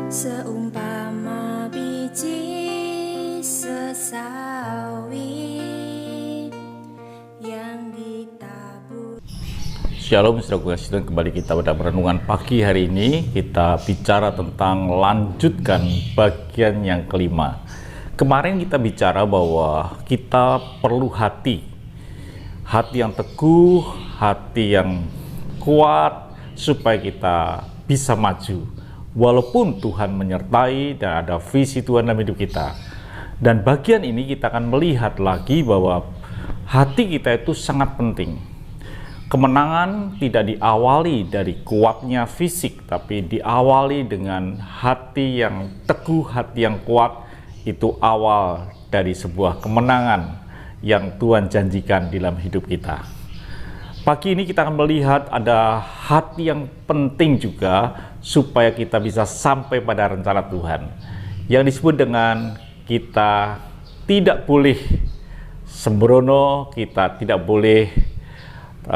Seumpama biji sesawi yang ditabur. Shalom saudara kasih, kembali kita pada renungan pagi hari ini. Kita bicara tentang lanjutkan bagian yang kelima. Kemarin kita bicara bahwa kita perlu hati yang teguh, hati yang kuat supaya kita bisa maju walaupun Tuhan menyertai dan ada visi Tuhan dalam hidup kita. Dan bagian ini kita akan melihat lagi bahwa hati kita itu sangat penting. Kemenangan tidak diawali dari kuatnya fisik, tapi diawali dengan hati yang teguh, hati yang kuat. Itu awal dari sebuah kemenangan yang Tuhan janjikan dalam hidup kita. Pagi ini kita akan melihat ada hati yang penting juga supaya kita bisa sampai pada rencana Tuhan, yang disebut dengan kita tidak boleh sembrono, kita tidak boleh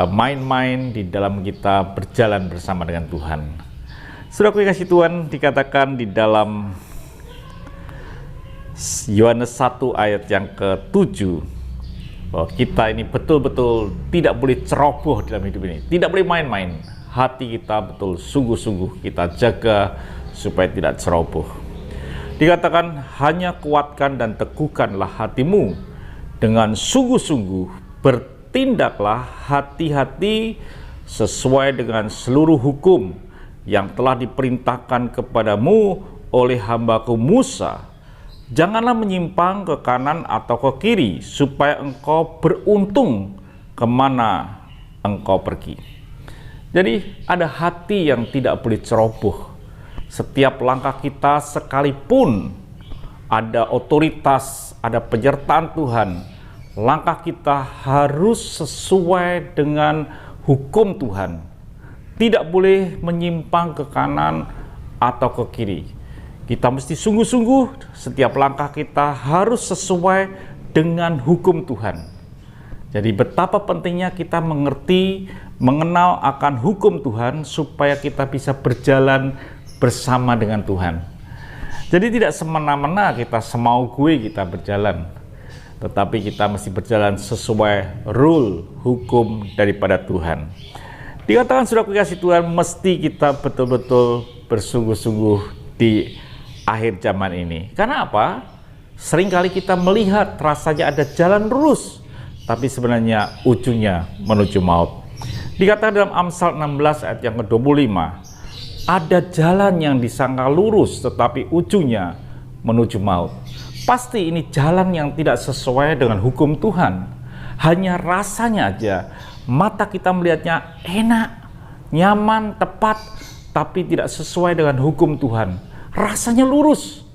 main-main di dalam kita berjalan bersama dengan Tuhan. Saudara kasih Tuhan, dikatakan di dalam Yohanes 1 ayat yang ke-7 bahwa kita ini betul-betul tidak boleh ceroboh dalam hidup ini, tidak boleh main-main. Hati kita betul sungguh-sungguh kita jaga supaya tidak ceroboh. Dikatakan hanya kuatkan dan teguhkanlah hatimu dengan sungguh-sungguh, bertindaklah hati-hati sesuai dengan seluruh hukum yang telah diperintahkan kepadamu oleh hambaku Musa. Janganlah menyimpang ke kanan atau ke kiri, supaya engkau beruntung kemana engkau pergi. Jadi ada hati yang tidak boleh ceroboh. Setiap langkah kita, sekalipun ada otoritas, ada penyertaan Tuhan, langkah kita harus sesuai dengan hukum Tuhan. Tidak boleh menyimpang ke kanan atau ke kiri. Kita mesti sungguh-sungguh, setiap langkah kita harus sesuai dengan hukum Tuhan. Jadi betapa pentingnya kita mengerti, mengenal akan hukum Tuhan supaya kita bisa berjalan bersama dengan Tuhan. Jadi tidak semena-mena kita semau gue kita berjalan, tetapi kita mesti berjalan sesuai rule, hukum daripada Tuhan. Dikatakan sudah kasih Tuhan, mesti kita betul-betul bersungguh-sungguh di akhir zaman ini. Karena apa? Seringkali kita melihat rasanya ada jalan lurus, tapi sebenarnya ujungnya menuju maut. Dikatakan dalam Amsal 16 ayat yang ke-25, ada jalan yang disangka lurus tetapi ujungnya menuju maut. Pasti ini jalan yang tidak sesuai dengan hukum Tuhan. Hanya rasanya aja, mata kita melihatnya enak, nyaman, tepat, tapi tidak sesuai dengan hukum Tuhan. Rasanya lurus,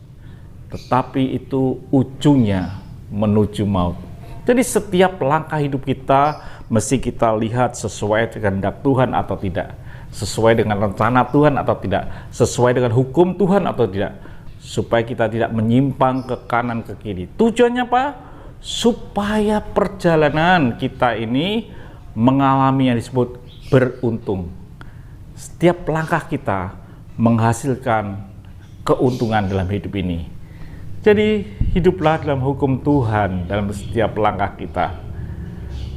tetapi itu ujungnya menuju maut. Jadi setiap langkah hidup kita mesti kita lihat sesuai dengan kehendak Tuhan atau tidak, sesuai dengan rencana Tuhan atau tidak, sesuai dengan hukum Tuhan atau tidak, supaya kita tidak menyimpang ke kanan ke kiri. Tujuannya apa? Supaya perjalanan kita ini mengalami yang disebut beruntung. Setiap langkah kita menghasilkan keuntungan dalam hidup ini. Jadi hiduplah dalam hukum Tuhan dalam setiap langkah kita.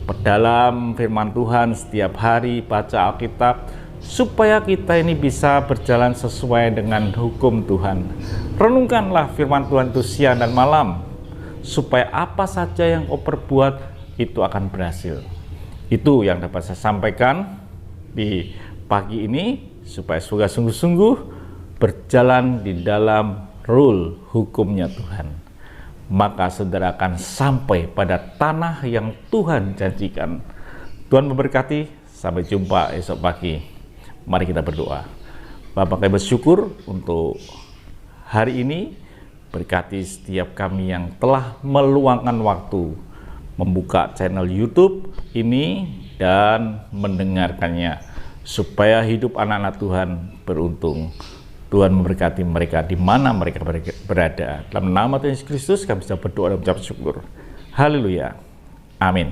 Perdalam firman Tuhan setiap hari, baca Alkitab, supaya kita ini bisa berjalan sesuai dengan hukum Tuhan. Renungkanlah firman Tuhan itu siang dan malam, supaya apa saja yang kau perbuat itu akan berhasil. Itu yang dapat saya sampaikan di pagi ini, supaya sungguh-sungguh berjalan di dalam rule hukumnya Tuhan. Maka saudara akan sampai pada tanah yang Tuhan janjikan. Tuhan memberkati, sampai jumpa esok pagi. Mari kita berdoa. Bapa, kami bersyukur untuk hari ini. Berkati setiap kami yang telah meluangkan waktu membuka channel YouTube ini dan mendengarkannya, supaya hidup anak-anak Tuhan beruntung. Tuhan memberkati mereka di mana mereka berada. Dalam nama Tuhan Yesus Kristus kami bisa berdoa dan mengucap syukur. Haleluya. Amin.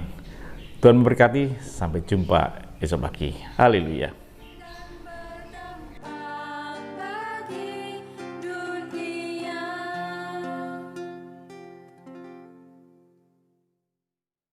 Tuhan memberkati. Sampai jumpa esok pagi. Haleluya.